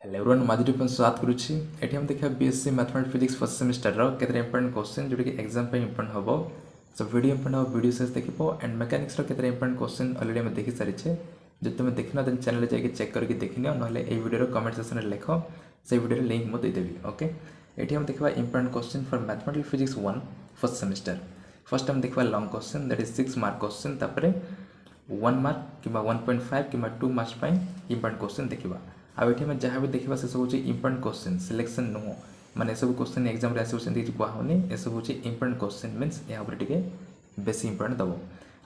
Hello everyone माधुरी अपन स्वागत करुच्ची एठी हम देखा BSc mathematics physics first semester रो केते इंपोर्टेंट क्वेश्चन जोटी कि एग्जाम पे इंपोर्टेंट हबो सो वीडियो इंपोर्टेंट हो वीडियो से देखिबो एंड मैकेनिक्स रो केते इंपोर्टेंट क्वेश्चन ऑलरेडी हम देखि सारिछे जे तुम देखिना देन चैनल जाके चेक करके देखिनियो नहले ए वीडियो रो कमेंट सेक्शन रे लेखो से वीडियो रो लिंक मो दे देबी ओके एठी हम देखबा important question for mathematics physics 1 first semester first हम देखबा long question that is 6 mark question तापरे 1 मार्क किबा 1.5 किबा 2 मार्क्स पई इंपोर्टेंट क्वेश्चन देखिबा आ एठी में जहाँ भी देखा से सब हूँ इंपोर्टेंट क्वेश्चन सिलेक्शन नुह माने सब क्वेश्चन एग्जाम आस कहूनी ए सब हूँ इंपोर्टेंट क्वेश्चन मीन्स यहाँ टे बेसी इंपोर्टेंट दब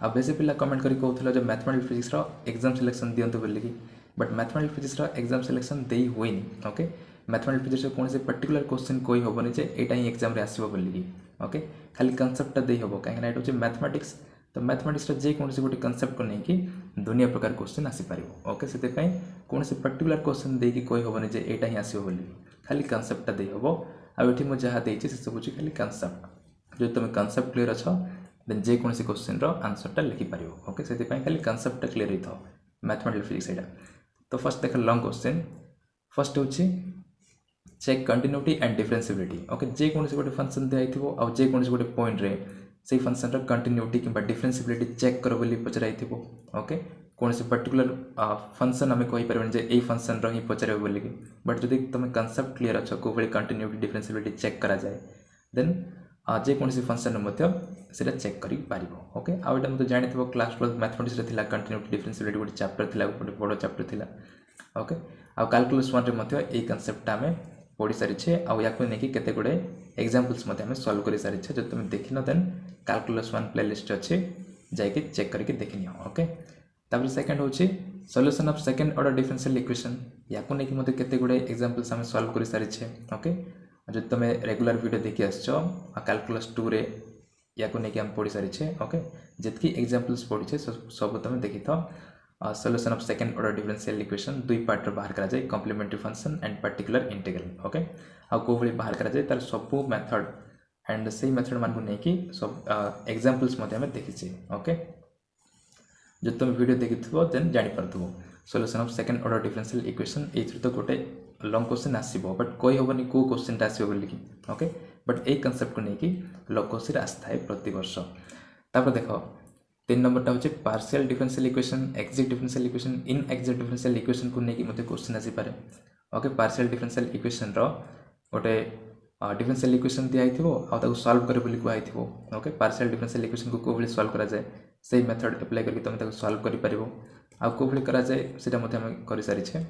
आ बेसी पिला कमेंट करी कहूल जो मैथमेटिक्स फिजिक्स एग्जाम सिलेक्शन दिंतु बोलिकी but mathematics physics exam selection दे हुए ओके मैथमेटिक्स फिजिक्स कौन से पर्टिकुलर क्वेश्चन कोई हेनी जे यहाँ ही एग्जाम आसो बोलिकी ओके खाली कनसेप्टा दे हम कहीं ये मैथमेटिक्स तो मैथमेटिक्स जेकोसी गोटे कनसेप्ट को लेकिन दुनिया प्रकार क्वेश्चन आसीपर ओके से कौन से पर्टिकुलर क्वेश्चन देकी कही हेनी जे यहाँ ही आसो बोली खाली कनसेप्टा दे हम आठी मुझे जहाँ देती से सब खाली कनसेप्ट जो तुम कनसेप्ट क्लीयर अच्छ देन जेकोसी क्वेश्चन आंसरटा लिखिपर ओके से खाली कनसेप्टा क्लीयर होता मैथमेटिक्स फिजिक्स यहाँ तो फर्स्ट देख लॉन्ग क्वेश्चन फर्स्ट हूँ check continuity and differentiability okay जेकोसी गोटे फंक्शन दिखाई आउ जेकोसी गोटे पॉइंट रे से फंक्शन कंटिन्यूटी कि डिफरेंसिबिलिटी चेक कर बोली पचराई ओके कौन से पर्टिकुलर फंक्शन आम कहीपर ये फंक्शन री पचार बोलिकी बट जब तुम कनसेप्ट क्लीयर अच्छ कौ भाई कंटिन्यूटी डिफरेंसिबिलिटी चेक करा जाए देन जेकोसी फंक्शन से चेक कर पार ओके आउ ये मतलब जानी क्लास 12 मैथमेटिक्स कंटिन्यूटी डिफरेंसिबिलिटी गोटे चैप्टर थी गोटे बड़ चैप्टर थी ओके आउ कैलकुलस 1 रे कनसेप्ट आम पढ़ी सारी आउ या केते गुड़े एग्जांपल्स आम सॉल्व कर सारी जो तुम देखिन देन कैलकुलस 1 प्लेलिस्ट अच्छे जाके चेक करके देखनी ओके तापर सेकंड हूँ solution of second order differential equation या नहीं केते गुड़े एग्जांपल्स आम सॉल्व कर सारी ओके जो तुम रेगुलर वीडियो देखी आसो कैलकुलस 2 रे या नहीं आम पढ़ी सारी ओके जितकी एग्जांपल्स पढ़ी सब तुम देखी था solution of second order differential equation दुई पार्ट बाहर करा जाए complementary function and particular integral okay आ को भाई बाहर करा जाए तार सब मेथड एंड से मेथड मान को लेकिन सब एग्जांपल्स देखी ओके जो तुम वीडियो देखी देन जानी Partho solution of second order differential equation ये तो गोटे लॉन्ग क्वेश्चन आसो बट कही हेनी कौ क्वेश्चन आसो बोलिकी ओके बट ये कनसेप्ट को लेकिन लॉन्ग क्वेश्चन आसता है प्रति वर्ष तापर देख 3 नंबरटा हूँ partial differential equation exact differential equation in exact differential equation को लेकिन मतलब क्वेश्चन आसीपारे ओके पार्शियल डिफरेंशियल इक्वेशन गोटे डिफरेंशियल इक्वेशन दिखाई सॉल्व कर बोली कहुई ओके पार्शियल डिफरेंशियल इक्वेशन को कौ सॉल्व करा जाए से मेथड अप्लाई करके तुम सॉल्व कर पार आउ कौ करा जाए से कर सारी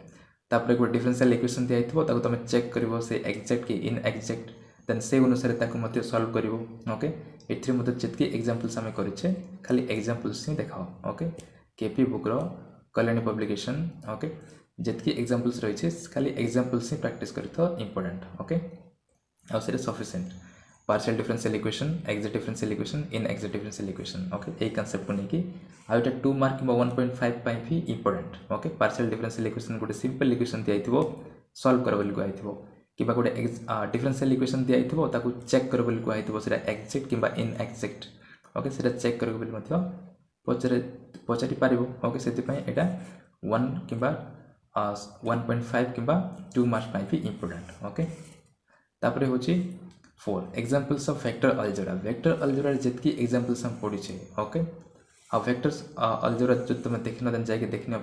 तापर गोटे डिफरेंशियल इक्वेशन दिखाई तुम चेक कर से एक्जेक्ट कि इन एक्जेक्ट देन से अनुसार सॉल्व कर ओके ये जितकी एग्जांपल्स आम करे खाली एग्जांपल्स ही देखाओ ओके केपी बुक रो कल्याणी पब्लिकेशन ओके जितकी एग्जांपल्स रही खाली एग्जांपल्स ही प्रैक्टिस कर इंपोर्टेंट ओके आउ से sufficient partial differential equation exact differential equation in exact differential equation okay यही कनसेप्ट को लेकिन आउ ये 2 मार्क कि 1.5 भी important okay partial differential equation गोटे सिंपल इक्वेशन दिखाई सॉल्व कर बोली कहुई कि गोटे डिफरेंशियल इक्वेशन दिखाई चेक कर बोली कहुई एक्जेक्ट कि इन एक्जेक्ट ओके से चेक कर पचारि पार ओके से यहाँ 1 कि 1.5 कि 2 मार्क्स भी इंपोर्टेंट ओके तापर हूँ 4 एग्जांपल्स ऑफ वेक्टर अलजेब्रा जितकी एग्जांपल्स हम पढ़ी ओके आ वेक्टर्स अलजेब्रा जो तुम देखना देन जाके देखना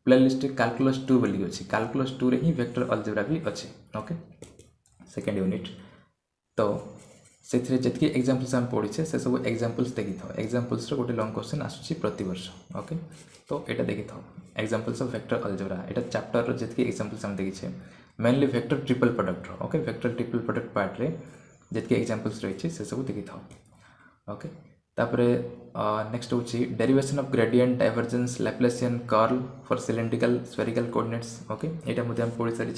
प्लेलिस्ट कैलकुलस 2 बोली अच्छी कैलकुलस 2 रे ही वेक्टर अलजेब्रा भी अच्छे ओके सेकेंड यूनिट तो से जितकी एग्जांपल्स हम पढ़ी से सब एग्जांपल्स देखी था एग्जांपल्स गोटे लॉन्ग क्वेश्चन आसूँ प्रति वर्ष ओके तो यहाँ देखी था एग्जांपल्स ऑफ वेक्टर अलजेब्रा यहाँ चैप्टर जितकी एग्जांपल्स हम देखी mainly vector triple product okay vector triple product part रे जितकी एग्जांपल्स रही से सब देखी था ओके तापर नेक्स्ट हूँ derivation of gradient divergence Laplacian curl for cylindrical spherical coordinates okay यहाँ मुझे हम पढ़ी सारी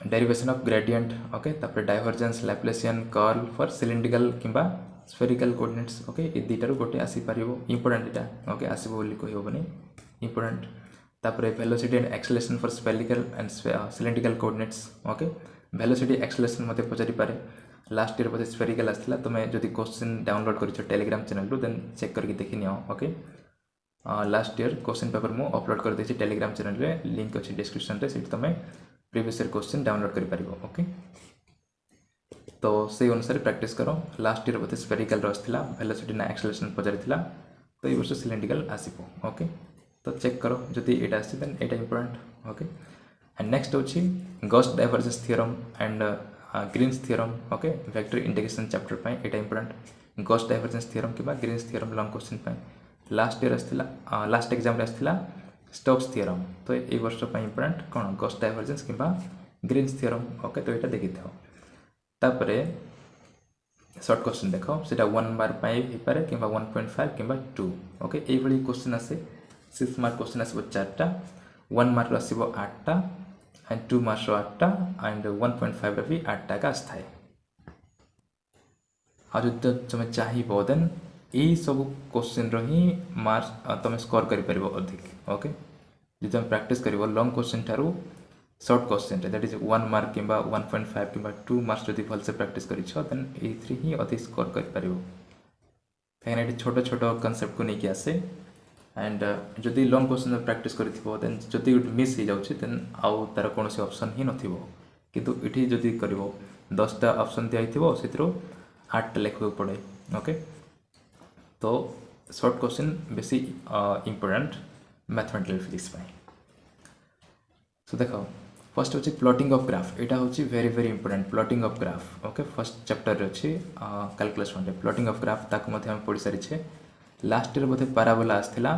डेरिवेशन ऑफ ग्रेडियंट ओके तापर divergence Laplacian curl for cylindrical किंबा स्फेरिकल कोऑर्डिनेट्स ओके ये दुईटार गोटे आसीपर इंपोर्टेंट यहाँ ओके आसो बोली कही हेनी इंपोर्टेंट तापर velocity and acceleration for spherical and cylindrical coordinates okay velocity acceleration मत पचारि पारे लास्ट ईयर बोधे स्फेरिकल आसला तुम्हें जदि क्वेश्चन डाउनलोड कर टेलीग्राम चैनल देन चेक करके देखी neo okay last year question paper मु अपलोड कर देछि टेलीग्राम चैनल रे, लिंक अछि डिस्क्रिप्शन रे, सेठी तमे प्रीवियस ईयर क्वेश्चन डाउनलोड कर पारिबो। ओके, तो से अनुसार प्रैक्टिस करो। लास्ट ईयर बोधे स्फेरिकल रसथिला, वेलोसिटी ना एक्सेलरेशन पचारिथिला, तो ये वर्ष सिलिंड्रिकल आसीबो। ओके, तो चेक करो जदि एटा आसी देन एटा इंपोर्टेंट। ओके, एंड नेक्स्ट होची Gauss divergence theorem and Green's theorem. Okay, vector integration chapter पाई एटा इंपोर्टेंट। गॉस डाइवर्जेंस थ्योरम किबा ग्रीन्स थ्योरम लॉन्ग क्वेश्चन पाई लास्ट ईयर आसथिला, लास्ट एग्जाम रे आसथिला स्टोक्स थ्योरम, तो ए वर्ष पाई इंपोर्टेंट कोन गॉस डाइवर्जेंस किबा ग्रीन्स थ्योरम। ओके, तो एटा देखि थाओ। तापरे शॉर्ट क्वेश्चन देख से 1 मार्क पाई पारे कि 1.5 कि 2। ओके, ये क्वेश्चन आसे 6 मार्क क्वेश्चन आसो 4टा, 1 मार्क आसो 8टा एंड 2 मार्क्स 8टा एंड 1.5 भी 8टा का आए। आ जो तुम चाहिए देन यही सब क्वेश्चन री मार्क्स तुम स्कोर कर अधिक। ओके, जो तुम प्रैक्टिस कर लॉन्ग क्वेश्चन ठारू short question that is 1 mark कि 1.5 कि 2 मार्क्स जब भलसे प्रैक्टिस करें ही अधिक स्कोर कर कहीं छोट छोट कनसेप्ट को लेकिन आसे। एंड जदि लॉन्ग क्वेश्चन प्रैक्टिस करें जदि मिस हो जाऊँ देन आउ तार कौन ऑप्शन ही नथिबो, किंतु इठी जदि करिवो 10टा ऑप्शन दिया हिथिबो सेतिरो 8टा लिखा पड़े। ओके, तो शॉर्ट क्वेश्चन बेसी इंपोर्टेंट मैथमेटिकल फिजिक्स पाई। सो देखो फर्स्ट होची प्लॉटिंग ऑफ ग्राफ, एटा होची very very important plotting of graph. Okay, first chapter अच्छी कैलकुलस 1 प्लॉटिंग ऑफ ग्राफ ताको मथे हम पढ़ी सारी। लास्ट ईयर बोधे पैराबोला आसथिला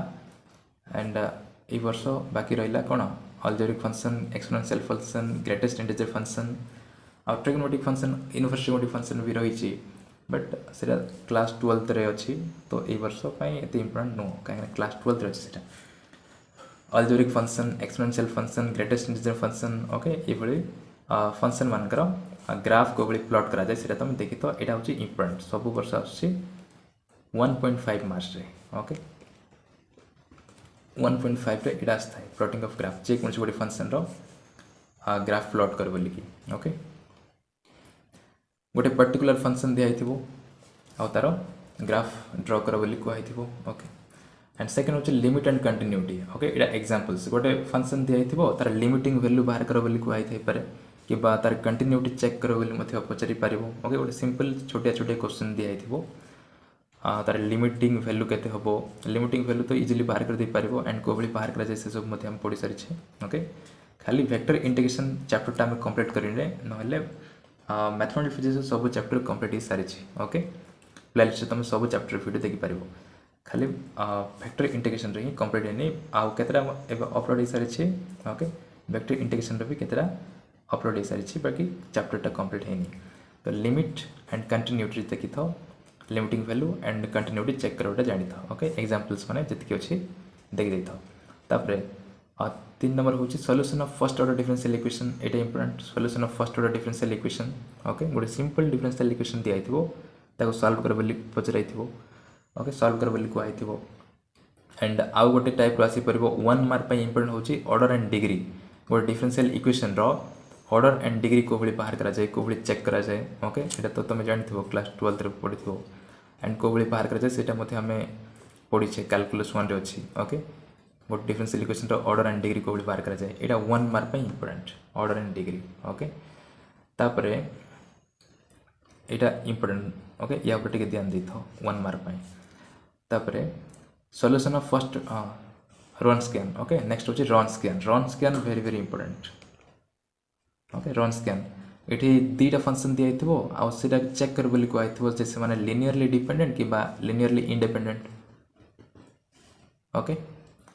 एंड ए वर्ष बाकी रहिला कोन algebraic function, exponential function, greatest integer function आ ट्रिग्नोमेट्रिक फंक्शन, इनवर्स फंक्शन भी रही, बट से क्लास 12 रे अच्छी, तो ए वर्ष पाई एते इंपोर्टेंट नो कहीं क्लास 12 रे अच्छी सेटा algebraic function, exponential function, greatest integer function. Okay, ये फंक्शन मानकर ग्राफ को प्लॉट करा जाए सेटा तुम देखी, तो यहाँ हूँ इंपोर्टेंट सब वर्ष आस 1.5 मार्क्स रे। ओके, 1.5 रे एटा आए प्लॉटिंग ऑफ ग्राफ, जे कौन गोटे फंक्शन रो ग्राफ प्लॉट कर बोलिकी। ओके, गोटे पर्टिकुलर फंक्शन दिखाई आ तार ग्राफ ड्र कर बोली कहुई। ओके, एंड सेकेंड हूँ लिमिट एंड कंटिन्यूटी। ओके, ये एग्जांपल्स गोटे फंक्शन दिखाई तार लिमिटिंग वैल्यू बाहर कर बोली कहुई पारे कि तार कंटिन्यूटी चेक कर बोली पचारि पार। ओके, गोटे सिंपल छोटिया छोटिया क्वेश्चन दिखाई तार लिमिटिंग वैल्यू केते हबो, लिमिटिंग वैल्यू तो इजिली बाहर कर दे पारिबो एंड को बाहर करा जाए से सब हम पढ़ी सारी। ओके, खाली वेक्टर इंटीग्रेशन चैप्टर आम कंप्लीट करेंगे नहले मैथमेटिक्स फिजिक्स सब चैप्टर कंप्लीट हो सारी। ओके, प्लेलिस्ट तुम सब चैप्टर वीडियो देखी पार, खाली वेक्टर इंटीग्रेशन रे ही कंप्लीट है। आउ केतरा अपलोड हो सारी। ओके, वेक्टर इंटीग्रेशन भी केतरा अपलोड हो सारी, बाकी चैप्टरटा कंप्लीट है। तो लिमिट एंड कंटिन्यूटी देखी था, limiting value and continuity check करवाटा जानी था। ओके, एग्जांपल्स माने जितकी अच्छी देख दे था। तापरे 3 नंबर हूँ solution of first order differential equation, एटा important solution of first order differential equation. Okay, गोटे सिंपल डिफरेंशियल इक्वेशन दिखाई ताको सॉल्व कर बोली पचराई। ओके, सॉल्व कर बोली कहुई। एंड आउ गोटे टाइप आसी पार 1 मार्क पर इंपोर्टेंट होची ऑर्डर एंड डिग्री। गोटे डिफरेंशियल इक्वेशन रो ऑर्डर एंड डिग्री को बाहर करा जाए, को चेक करा जाए। ओके, ये तो तुम जानी क्लास 12 रे पढ़ी एंड को बाहर करा जाए सेटा आम पढ़ीचे कैलकुलस 1 रे अच्छी। ओके, गोटे डिफरेंशियल इक्वेशन रो ऑर्डर एंड डिग्री को बाहर करा जाए, यहाँ 1 मार्क पर important order and degree. Okay, तापरे यहाँ इंपोर्टेंट। ओके, या टे ध्यान दे था 1 मार्क पर। तापरे solution of first Wronskian. Okay, next होची Wronskian. Wronskian very very important. Okay, Wronskian ये 2टा फंक्शन दिखाई आउटा चेक कर बोली कहुई जैसे मैंने लिनियरली डिपेंडेंट कि लिनियरली इंडिपेंडेंट। ओके,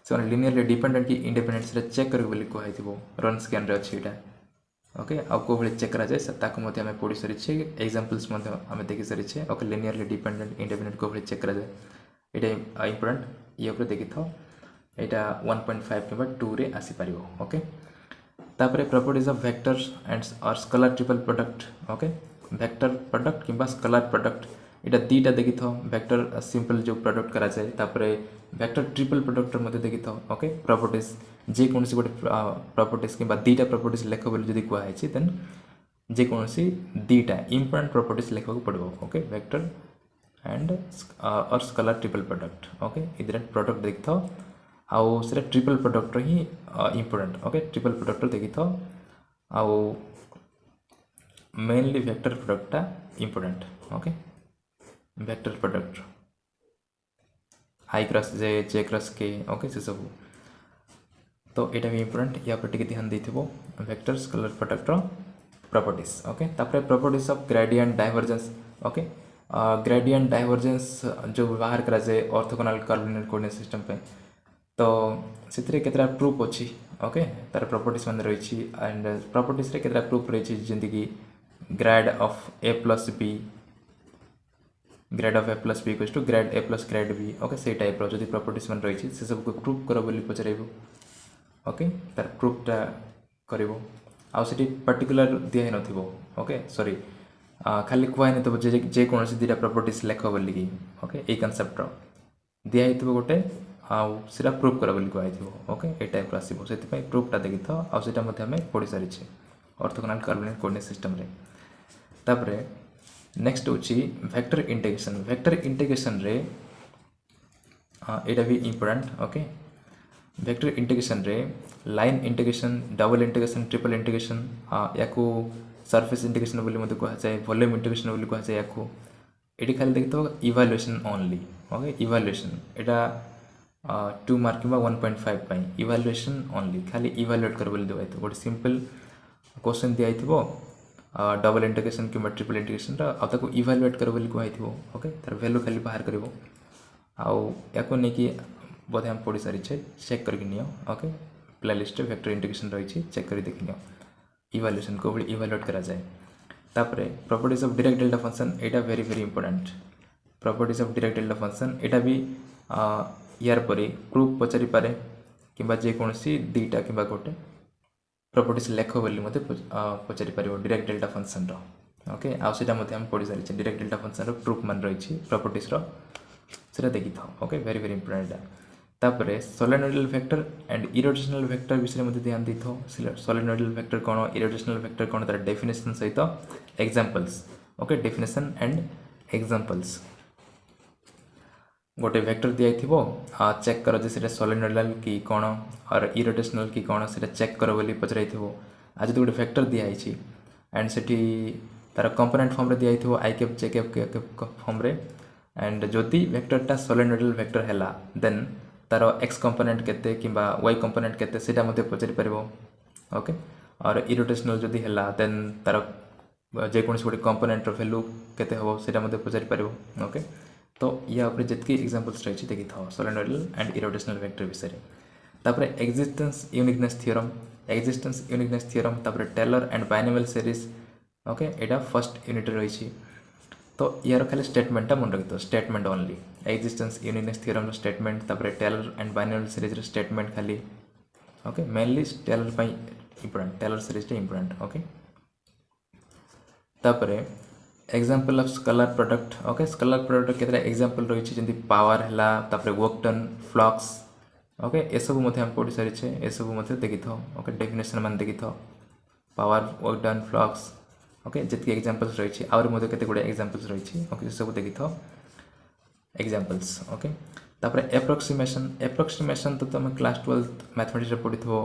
से लिनियरली डिपेंडेंट कि इंडिपेंडेंट से चेक कर बोली कहुई रन स्कैन रे अच्छी यहाँ। ओके, आउ को चेक करा जाए ताको आम पढ़ी सारी, एग्जांपल्स आम देखी सारी। ओके, लिनियरली डिपेंडेंट इंडिपेंडेंट को चेक करा जाए, यहाँ इंपोर्टेंट ये देखी था। यहाँ 1.5 कि 2 रे आसी पार। ओके, तापरे प्रॉपर्टीज ऑफ वेक्टर्स एंड और scalar triple product. Okay, vector product कि स्केलर प्रोडक्ट यहाँ 2टा देखी था। वेक्टर सिंपल जो प्रोडक्ट करा जाए, तापरे वेक्टर ट्रिपल प्रोडक्टर मध्य देखी था। ओके, प्रॉपर्टीज जे कौन गोटे प्रॉपर्टीज कि 2टा प्रॉपर्टीज लेख बोली जब कहुई देन जे कौन 2टा इंपोर्टेंट प्रॉपर्टीज लिखा पड़ो। ओके, वेक्टर एंड और स्केलर ट्रिपल प्रोडक्ट ओके इधर प्रोडक्ट देखि था आउ से ट्रिपल प्रोडक्ट ही इंपोर्टेंट ओके ट्रिपल प्रोडक्ट देखि था आउ मेनली वेक्टर प्रोडक्टा important okay vector product I cross J cross K okay से सब तो यहाँ भी इंपोर्टेंट या पर टिके ध्यान देथिबो vector scalar product properties okay तापर properties of gradient divergence okay gradient divergence जो व्यवहार करा जाए ऑर्थोगोनल कोऑर्डिनेट कोऑर्डिनेट सिस्टम पे तो से केतरा प्रूफ अच्छी ओके तार प्रॉपर्टीज मान रही एंड प्रॉपर्टीज रे केतरा प्रूफ रही जंती कि grad of A plus B grad of A plus B equals to grad A plus grad B okay से टाइप रो जदी प्रॉपर्टीज मान रही से सब को प्रूफ करो बोली पचरेबो ओके तार प्रूफटा करिवो आउ सेठी पर्टिकुलर दिया नथिबो ओके सॉरी खाली कुआ नथिबो जे कोनसी दिटा प्रॉपर्टीज लेखो बोली कि ओके ए कांसेप्ट रो दिया हितबो गोटे आउ सेटा प्रूफ करो बोली कुआ हितबो ओके ए टाइप रो आसीबो सेति पई प्रूफटा देखि तो आउ सेटा मध्ये हमें पढि सारि छै ऑर्थोगोनल कोऑर्डिनेट कोऑर्डिनेट सिस्टम रे तापरे नेक्स्ट होची वेक्टर इंटीग्रेशन रे एटा भी इंपोर्टेंट ओके वेक्टर इंटीग्रेशन रे line integration double integration triple integration याकू सरफेस इंटीग्रेशन बोली मते कहा जाए वॉल्यूम इंटीग्रेशन बोली कहा जाए याकू एटी खाली देखतो इवैल्यूएशन ओनली ओके इवैल्यूएशन एटा 2 मार्क किबा 1.5 पई इवैल्यूएशन ओनली खाली इवैल्यूएट कर बोली देबै तो गोटे सिंपल क्वेश्चन दिया हितबो डबल इंटीग्रेशन कि ट्रिपल इंटीग्रेशन आ ताको इवैल्यूएट कर बोली कहइथिबो ओके तार वैल्यू खाली बाहर करबो आउ याको ने कि बोधे हम पढ़ी सारी चेक करके neo okay playlist vector integration रही चेक कर देख नियो इवैल्यूएशन को बड़ी इवैल्यूएट करा जाए तापरे properties of direct delta function एटा very very important properties of direct delta function एटा भी यार परी प्रूफ पचारि पारे किबा जे कोनसी दीटा किबा गोटे प्रॉपर्टीज लेख बोली मते पचारि पारिबो डायरेक्ट डेल्टा फंक्शन रो ओके आ सेटा मते हम पढ़ी सारी डायरेक्ट डेल्टा फंक्शन रो प्रूफ मान रही प्रॉपर्टीज रो सेटा देखि था ओके वेरी वेरी इंपोर्टेंट तापरे solenoidal vector and irrotational vector विषय में ध्यान दी थो सोलेनोइडल वेक्टर कौन इरोटेशनल वेक्टर कौन तार डेफिनेशन सहित examples okay definition and examples गोटे वेक्टर दिया थिबो चेक करो जे सेटा सोलेनोइडल की कौन और इरोटेशनल की कौन सेटा चेक करो बोली पचराई थिबो आज तो गोटे वेक्टर दिया हिची एंड सेठी तार कंपोनेंट फॉर्म रे दिया थिबो आई कैप जे कैप फॉर्म रे एंड जदि वेक्टरटा सोलेनोइडल वेक्टर हैला देन तार एक्स कंपोनेंट केते किंबा वाई कंपोनेंट केते सेटा मते पचरि परबो ओके और इरोटेशनल जदि हैला देन तार जे कोनस गोटे कंपोनेंट रो वैल्यू केते हबो सेटा मते पचरि परबो ओके तो या ऊपर जतकी एग्जांपल्स रही देखि था सोलेनोइडल एंड इरोटेशनल वेक्टर विषय रे तापरे एक्जिस्टेंस यूनिकनेस थ्योरम तापरे Taylor and binomial series okay एटा फर्स्ट यूनिट रही तो यार खाली स्टेटमेंटा मन रखी statement only existence uniqueness theorem statement तापरे Taylor and binomial series statement खाली ओके मेनली टेलर पई important Taylor series important okay तापरे example of scalar product okay scalar product केतरा एग्जांपल रही जंती पावर हला तापरे वर्क डन फ्लक्स ओके ए सब मथे हम पढि सारि छे ए सब मथे देखि थो ओके डेफिनेशन मान देखि थो power work done flux okay जितके एग्जांपल्स रही आउर मधे केते गुडे एग्जांपल्स रही ओके सब देखि थो एग्जांपल्स ओके तापर एप्रोक्सीमेशन तो तुम क्लास 12 मैथमेटिक्स रे पढि थो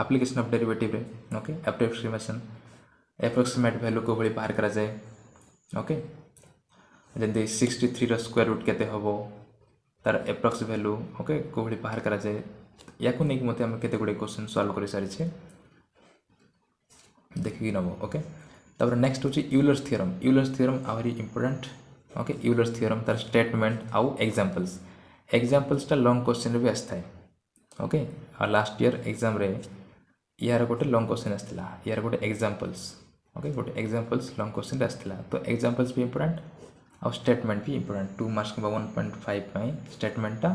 एप्लीकेशन ऑफ डेरिवेटिव रे ओके एप्रोक्सीमेट वैल्यू को बड़ी बाहर करा जाए ओके जंदी 63 रो स्क्वायर रूट केते हबो तार एप्रोक्स वैल्यू ओके को बड़ी बाहर करा जाए याकू नै मते हम केते गुडे क्वेश्चन सॉल्व करि सारि छे देखि नबो ओके तापर नेक्स्ट होची यूलर्स थ्योरम आvery इंपोर्टेंट ओके यूलर्स थ्योरम तार स्टेटमेंट आउ एग्जांपल्स ता लॉन्ग क्वेश्चन रे भी आस्थाय ओके और लास्ट ईयर एग्जाम रे यार गोटे लॉन्ग क्वेश्चन आस्थिला यार गोटे एग्जांपल्स ओके गोटे एग्जांपल्स लॉन्ग क्वेश्चन आस्थिला तो एग्जांपल्स भी इंपोर्टेंट और स्टेटमेंट भी इंपोर्टेंट 2 मार्क्स का 1.5 पई स्टेटमेंट ता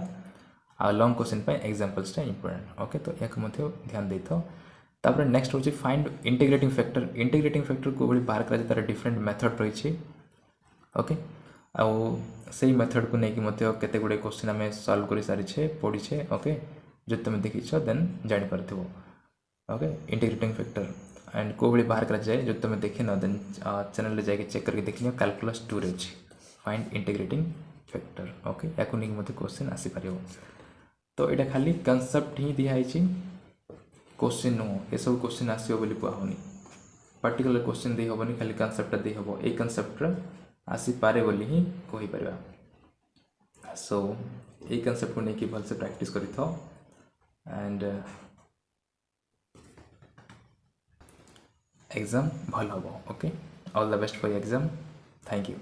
और लॉन्ग क्वेश्चन पई एग्जांपल्स ता इंपोर्टेंट ओके तो एक मथे ध्यान देथो तापर नेक्स्ट होची फाइंड इंटीग्रेटिंग फैक्टर को बड़ी बाहर करा तार डिफरेंट मेथड रही ओके आउ सेही मेथड को नहीं कि मते केते गुडे क्वेश्चन हमें सॉल्व करि सारि छे पढि छे ओके जो तुम देखि छ देन जानि परथिबो ओके इंटीग्रेटिंग फैक्टर एंड को बड़ी बाहर करा जाए जो तुम देखे न देन चैनल रे जाके चेक करके देखियो कैलकुलस 2 रे अछि फाइंड इंटीग्रेटिंग फैक्टर ओके या नहीं क्वेश्चन आसीपर तो यहाँ खाली कनसेप्ट ही दिखाई क्वेश्चन नुह ये सब क्वेश्चन आसो बोली कहूनी पर्टिकुलर क्वेश्चन दे हेनी खाली कनसेप्ट दे हम ये कनसेप्ट आसीपे बोली ही कहीपर सो ये कनसेप्ट को लेकिन भलसे प्रैक्टिस कर एंड एग्जाम भल हम okay all the best for exam thank you.